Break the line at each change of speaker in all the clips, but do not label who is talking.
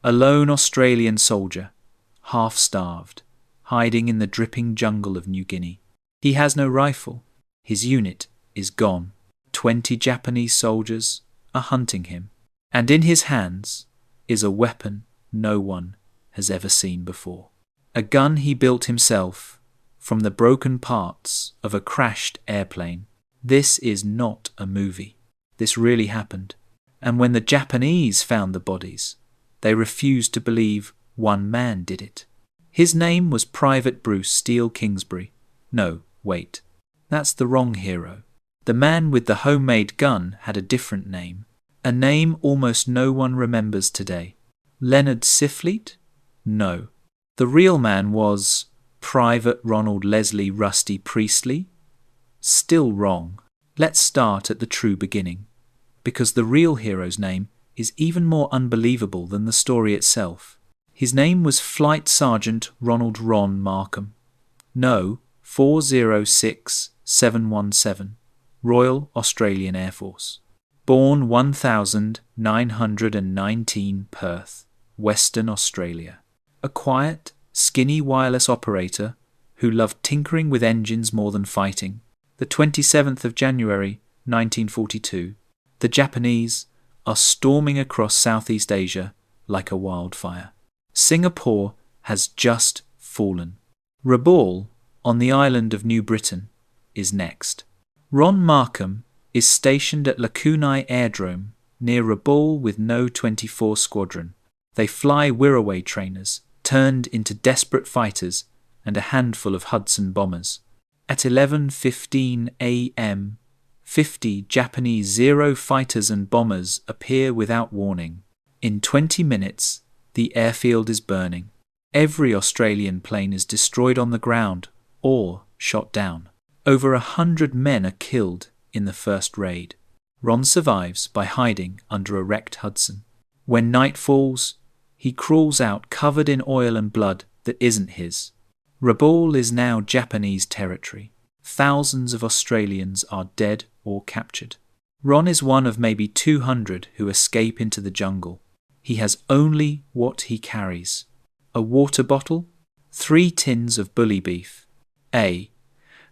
A lone Australian soldier, half-starved, hiding in the dripping jungle of New Guinea. He has no rifle. His unit is gone. 20 Japanese soldiers are hunting him. And in his hands is a weapon no one has ever seen before. A gun he built himself from the broken parts of a crashed airplane. This is not a movie. This really happened. And when the Japanese found the bodies, they refused to believe one man did it. His name was Private Bruce Steele Kingsbury. No, wait. That's the wrong hero. The man with the homemade gun had a different name. A name almost no one remembers today. Leonard Siflete? No. The real man was Private Ronald Leslie Rusty Priestley? Still wrong. Let's start at the true beginning, because the real hero's name is even more unbelievable than the story itself. His name was Flight Sergeant Ronald Ron Markham. No, 406717, Royal Australian Air Force. Born 1919 Perth, Western Australia. A quiet, skinny wireless operator who loved tinkering with engines more than fighting. The 27th of January, 1942, the Japanese are storming across Southeast Asia like a wildfire. Singapore has just fallen. Rabaul, on the island of New Britain, is next. Ron Markham is stationed at Lakunai Airdrome near Rabaul with No 24 Squadron. They fly Wirraway trainers, turned into desperate fighters and a handful of Hudson bombers. At 11:15 a.m., 50 Japanese Zero fighters and bombers appear without warning. In 20 minutes, the airfield is burning. Every Australian plane is destroyed on the ground or shot down. Over 100 men are killed in the first raid. Ron survives by hiding under a wrecked Hudson. When night falls, he crawls out covered in oil and blood that isn't his. Rabaul is now Japanese territory. Thousands of Australians are dead or captured. Ron is one of maybe 200 who escape into the jungle. He has only what he carries: a water bottle, 3 tins of bully beef, a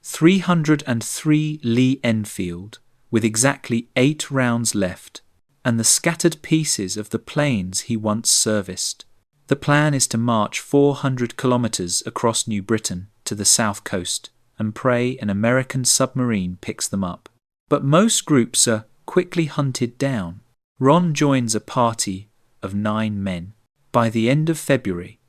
303 Lee Enfield with exactly 8 rounds left, and the scattered pieces of the planes he once serviced. The plan is to march 400 kilometers across New Britain to the south coast and pray an American submarine picks them up. But most groups are quickly hunted down. Ron joins a party of 9 men. By the end of February,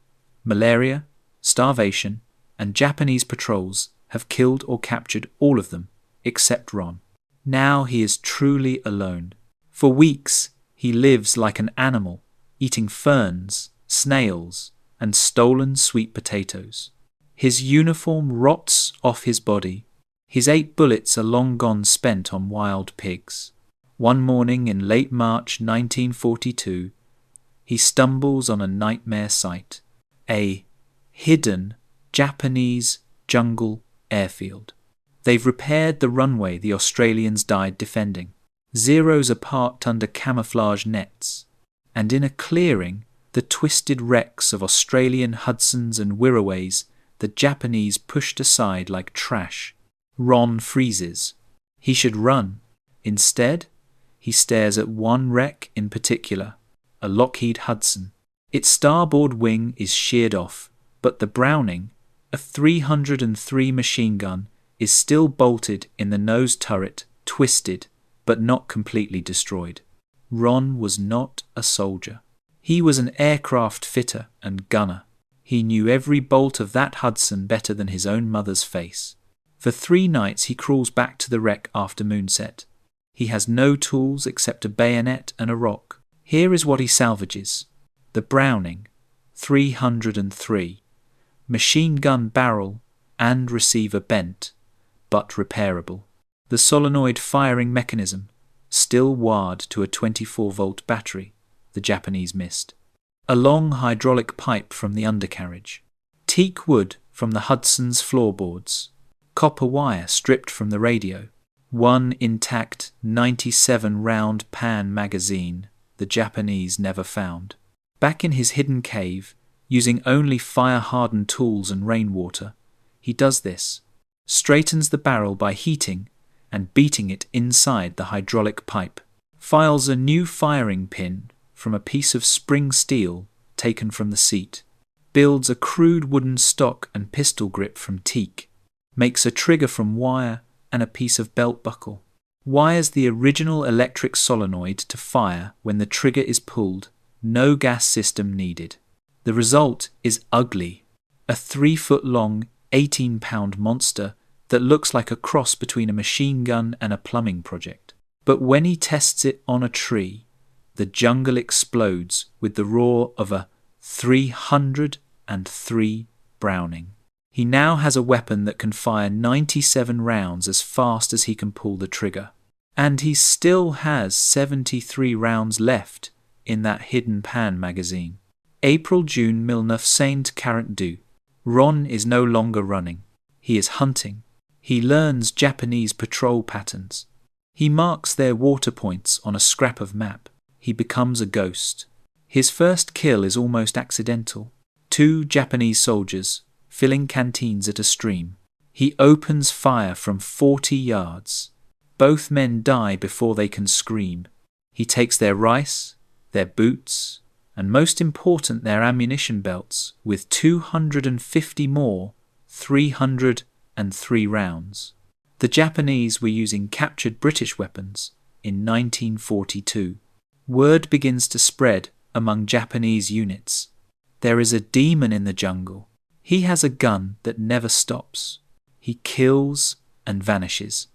malaria, starvation, and Japanese patrols have killed or captured all of them, except Ron. Now he is truly alone. For weeks, he lives like an animal, eating ferns, snails, and stolen sweet potatoes. His uniform rots off his body. His 8 bullets are long gone spent on wild pigs. One morning in late March 1942, he stumbles on a nightmare sight: a hidden Japanese jungle airfield. They've repaired the runway the Australians died defending. Zeros are parked under camouflage nets, and in a clearing, the twisted wrecks of Australian Hudsons and Wirraways the Japanese pushed aside like trash. Ron freezes. He should run. Instead, he stares at one wreck in particular, a Lockheed Hudson. Its starboard wing is sheared off, but the Browning, a 303 machine gun, is still bolted in the nose turret, twisted, but not completely destroyed. Ron was not a soldier. He was an aircraft fitter and gunner. He knew every bolt of that Hudson better than his own mother's face. For 3 nights he crawls back to the wreck after moonset. He has no tools except a bayonet and a rock. Here is what he salvages: the Browning 303, machine gun barrel and receiver bent, but repairable. The solenoid firing mechanism, still wired to a 24-volt battery, the Japanese missed. A long hydraulic pipe from the undercarriage. Teak wood from the Hudson's floorboards. Copper wire stripped from the radio. One intact 97-round Pan magazine the Japanese never found. Back in his hidden cave, using only fire-hardened tools and rainwater, he does this, straightens the barrel by heating and beating it inside the hydraulic pipe, files a new firing pin from a piece of spring steel taken from the seat, builds a crude wooden stock and pistol grip from teak, makes a trigger from wire and a piece of belt buckle, wires the original electric solenoid to fire when the trigger is pulled, no gas system needed. The result is ugly, a 3-foot-long, 18-pound monster that looks like a cross between a machine gun and a plumbing project. But when he tests it on a tree, the jungle explodes with the roar of a 303 Browning. He now has a weapon that can fire 97 rounds as fast as he can pull the trigger. And he still has 73 rounds left in that hidden pan magazine. April-June 1942. Ron is no longer running. He is hunting. He learns Japanese patrol patterns. He marks their water points on a scrap of map. He becomes a ghost. His first kill is almost accidental. 2 Japanese soldiers filling canteens at a stream. He opens fire from 40 yards. Both men die before they can scream. He takes their rice, their boots, and most important, their ammunition belts with 250 more 303 rounds. The Japanese were using captured British weapons in 1942. Word begins to spread among Japanese units. There is a demon in the jungle. He has a gun that never stops. He kills and vanishes.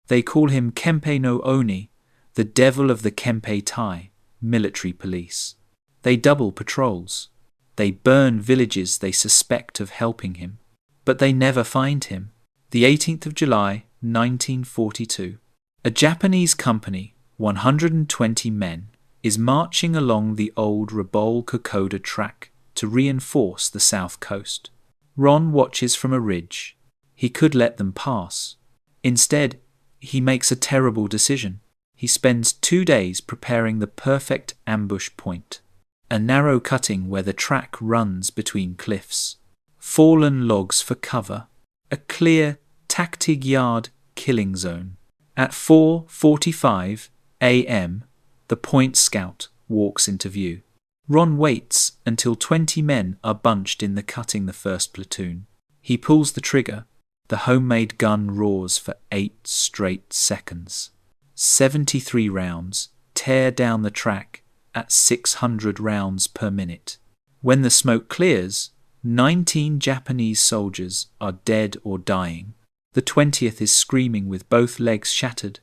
They call him Kempe no Oni, the devil of the Kempe Tai, military police. They double patrols. They burn villages they suspect of helping him. But they never find him. The 18th of July, 1942. A Japanese company, 120 men, is marching along the old Rabaul Kokoda track to reinforce the south coast. Ron watches from a ridge. He could let them pass. Instead, he makes a terrible decision. He spends 2 days preparing the perfect ambush point. A narrow cutting where the track runs between cliffs. Fallen logs for cover. A clear, tactic yard killing zone. At 4:45 a.m., the point scout walks into view. Ron waits until 20 men are bunched in the cutting the first platoon. He pulls the trigger. The homemade gun roars for 8 straight seconds. 73 rounds tear down the track at 600 rounds per minute. When the smoke clears, 19 Japanese soldiers are dead or dying. The 20th is screaming with both legs shattered.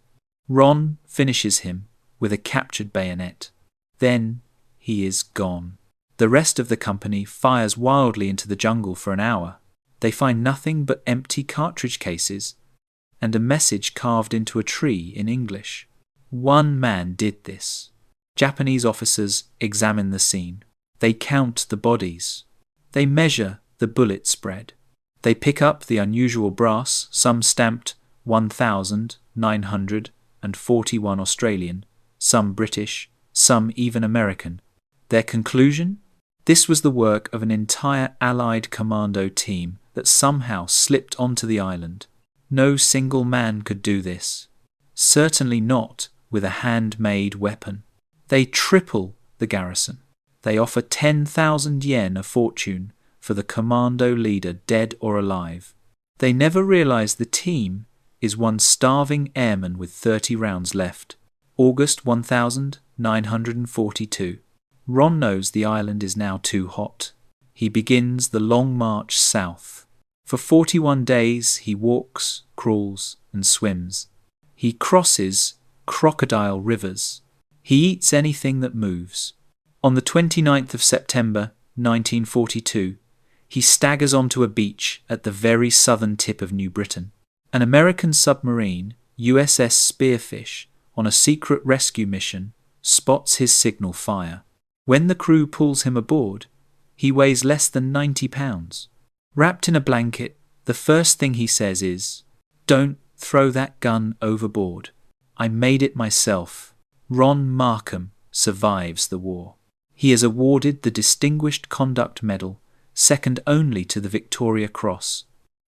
Ron finishes him with a captured bayonet. Then he is gone. The rest of the company fires wildly into the jungle for an hour. They find nothing but empty cartridge cases and a message carved into a tree in English. One man did this. Japanese officers examine the scene. They count the bodies. They measure the bullet spread. They pick up the unusual brass, some stamped 1,941 Australian, some British, some even American. Their conclusion? This was the work of an entire Allied commando team that somehow slipped onto the island. No single man could do this. Certainly not with a handmade weapon. They triple the garrison. They offer 10,000 yen a fortune for the commando leader dead or alive. They never realize the team is one starving airman with 30 rounds left. August 1942. Ron knows the island is now too hot. He begins the long march south. For 41 days he walks, crawls, and swims. He crosses crocodile rivers. He eats anything that moves. On the 29th of September 1942, he staggers onto a beach at the very southern tip of New Britain. An American submarine, USS Spearfish, on a secret rescue mission, spots his signal fire. When the crew pulls him aboard, he weighs less than 90 pounds. Wrapped in a blanket, the first thing he says is, "Don't throw that gun overboard. I made it myself." Ron Markham survives the war. He is awarded the Distinguished Conduct Medal, second only to the Victoria Cross.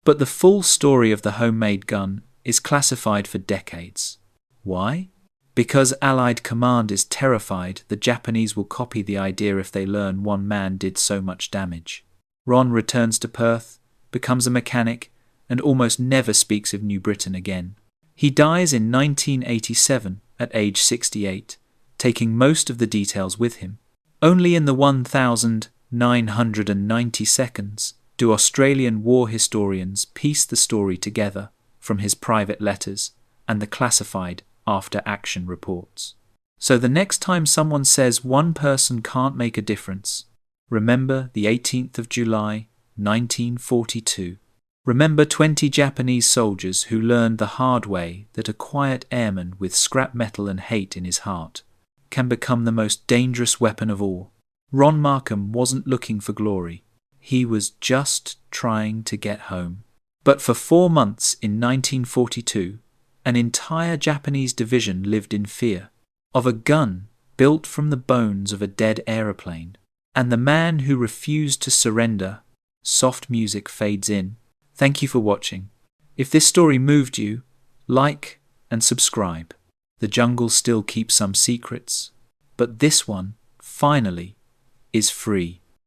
But the full story of the homemade gun is classified for decades. Why? Because Allied command is terrified the Japanese will copy the idea if they learn one man did so much damage. Ron returns to Perth, becomes a mechanic, and almost never speaks of New Britain again. He dies in 1987 at age 68, taking most of the details with him. Only in the 1,990 seconds do Australian war historians piece the story together from his private letters and the classified after-action reports. So the next time someone says one person can't make a difference, remember the 18th of July, 1942. Remember 20 Japanese soldiers who learned the hard way that a quiet airman with scrap metal and hate in his heart can become the most dangerous weapon of all. Ron Markham wasn't looking for glory. He was just trying to get home. But for 4 months in 1942, an entire Japanese division lived in fear of a gun built from the bones of a dead aeroplane. And the man who refused to surrender. Soft music fades in. Thank you for watching. If this story moved you, like and subscribe. The jungle still keeps some secrets, but this one, finally, is free.